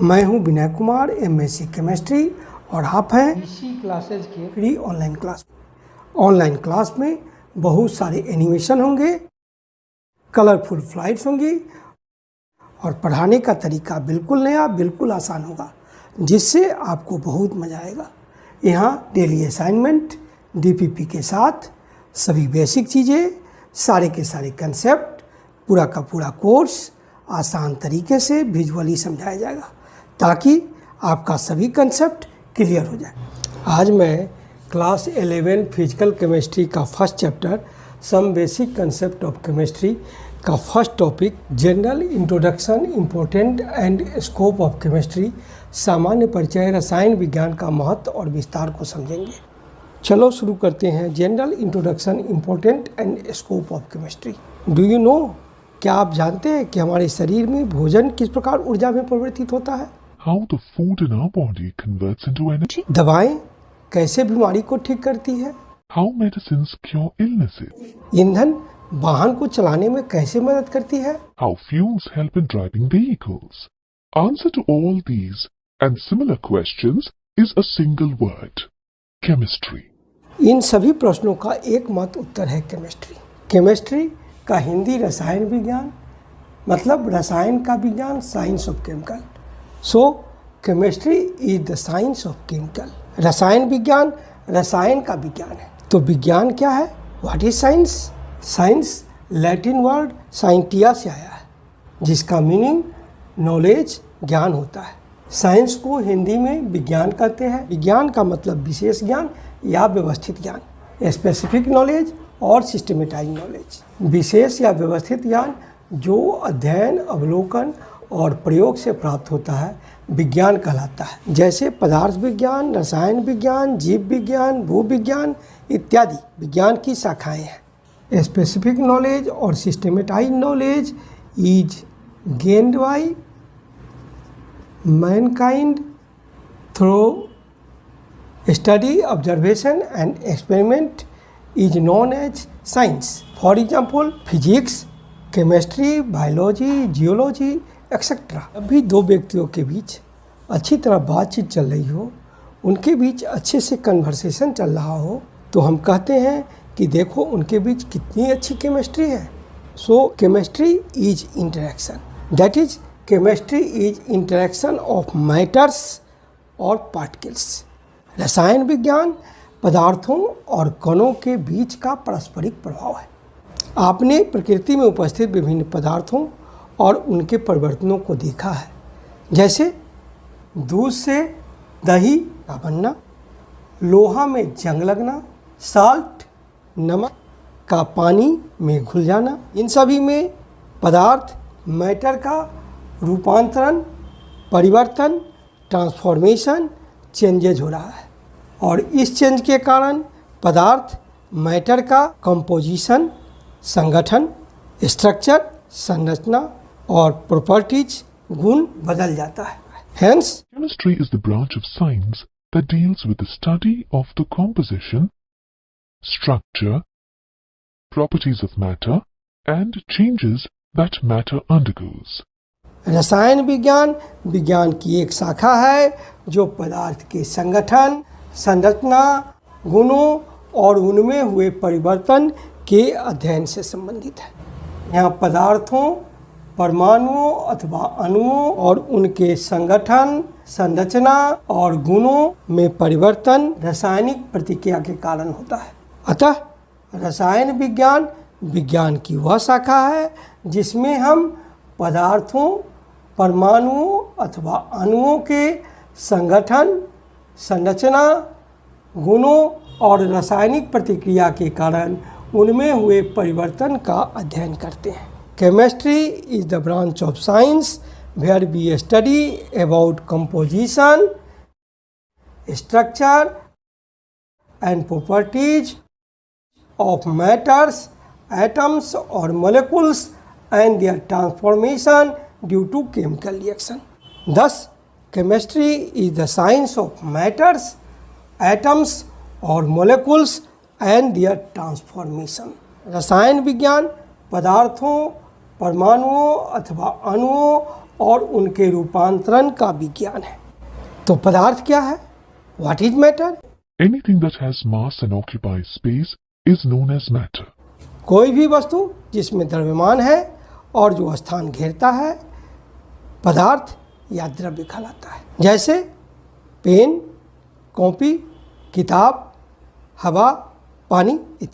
मैं हूं Vinay Kumar, MSc chemistry, और आप हैं इसी क्लासेज के free online class. Online class में बहुत सारे एनिमेशन होंगे, कलरफुल स्लाइड्स होंगी और पढ़ाने का तरीका बिल्कुल नया, बिल्कुल आसान होगा, जिससे आपको बहुत मज़ा आएगा। यहाँ डेली असाइनमेंट, डीपीपी के साथ सभी बेसिक चीज़ें, सारे के सारे कंसेप्ट, पूरा का पूरा कोर्स आसान तरीके से विजुअली समझाया जाएगा ताकि आपका सभी कंसेप्ट क्लियर हो जाए। आज मैं क्लास 11 फिजिकल केमिस्ट्री का first chapter some basic concept of chemistry का first topic general introduction important and scope of chemistry, सामान्य परिचय रसायन विज्ञान का महत्व और विस्तार को समझेंगे। चलो शुरू करते हैं। General introduction important and scope of chemistry. Do you know, क्या आप जानते हैं कि हमारे शरीर में भोजन किस प्रकार ऊर्जा में परिवर्तित होता है? How the food in our body converts into energy. दवाएं कैसे बीमारी को ठीक करती है? How medicines cure illnesses. ईंधन वाहन को चलाने में कैसे मदद करती है? How fuels help in driving vehicles. Answer to all these and similar questions is a single word: chemistry. इन सभी प्रश्नों का एकमात्र उत्तर है केमिस्ट्री। केमिस्ट्री का हिंदी रसायन विज्ञान, मतलब रसायन का विज्ञान, science of chemical. So chemistry is the science of chemical. रसायन विज्ञान रसायन का विज्ञान है। तो विज्ञान क्या है? What is science? Science Latin word scientia से आया है, जिसका मीनिंग नॉलेज, ज्ञान होता है। साइंस को हिंदी में विज्ञान कहते हैं। विज्ञान का मतलब विशेष ज्ञान या व्यवस्थित ज्ञान, स्पेसिफिक नॉलेज और सिस्टमेटाइज नॉलेज। विशेष या व्यवस्थित ज्ञान जो अध्ययन, अवलोकन और प्रयोग से प्राप्त होता है विज्ञान कहलाता है। जैसे पदार्थ विज्ञान, रसायन विज्ञान, जीव विज्ञान, भूविज्ञान इत्यादि विज्ञान की शाखाएं हैं। स्पेसिफिक नॉलेज और systematize knowledge is gained by mankind through study, observation and experiment is known as science. For example physics, chemistry, biology, geology etcetera. जब भी दो व्यक्तियों के बीच अच्छी तरह बातचीत चल रही हो, उनके बीच अच्छे से कन्वर्सेशन चल रहा हो, तो हम कहते हैं कि देखो उनके बीच कितनी अच्छी केमिस्ट्री है। So chemistry is interaction, that is chemistry is interaction of matters और पार्टिकल्स। रसायन विज्ञान पदार्थों और कणों के बीच का पारस्परिक प्रभाव है। आपने प्रकृति में उपस्थित विभिन्न पदार्थों और उनके परिवर्तनों को देखा है, जैसे दूध से दही का बनना, लोहा में जंग लगना, साल्ट नमक का पानी में घुल जाना। इन सभी में पदार्थ मैटर का रूपांतरण, परिवर्तन, ट्रांसफॉर्मेशन, चेंजेज हो रहा है, और इस चेंज के कारण पदार्थ मैटर का कंपोजिशन, संगठन, स्ट्रक्चर, संरचना और प्रॉपर्टीज, गुण बदल जाता है। Hence, Chemistry is the branch of science that deals with the study of the composition, structure, properties of matter and changes that matter undergoes. रसायन विज्ञान विज्ञान की एक शाखा है जो पदार्थ के संगठन, संरचना, गुणों और उनमें हुए परिवर्तन के अध्ययन से संबंधित है। यहाँ पदार्थों, परमाणुओं अथवा अणुओं और उनके संगठन, संरचना और गुणों में परिवर्तन रासायनिक प्रतिक्रिया के कारण होता है। अतः रसायन विज्ञान विज्ञान की वह शाखा है जिसमें हम पदार्थों, परमाणुओं अथवा अणुओं के संगठन, संरचना, गुणों और रासायनिक प्रतिक्रिया के कारण उनमें हुए परिवर्तन का अध्ययन करते हैं। Chemistry is the branch of science where we study about composition, structure and properties of matters, atoms और molecules and their transformation due to chemical reaction. Thus chemistry is the science of matters, atoms और molecules and their transformation. रसायन विज्ञान पदार्थों, परमाणुओं अथवा अणुओं और उनके रूपांतरण का विज्ञान है। तो पदार्थ क्या है? What is matter? Anything that has mass and occupies space is known as matter. कोई भी वस्तु जिसमें द्रव्यमान है और जो स्थान घेरता है, पदार्थ या द्रव्य कहलाता है। जैसे पेन, कॉपी, किताब, हवा, पानी इत्यादि।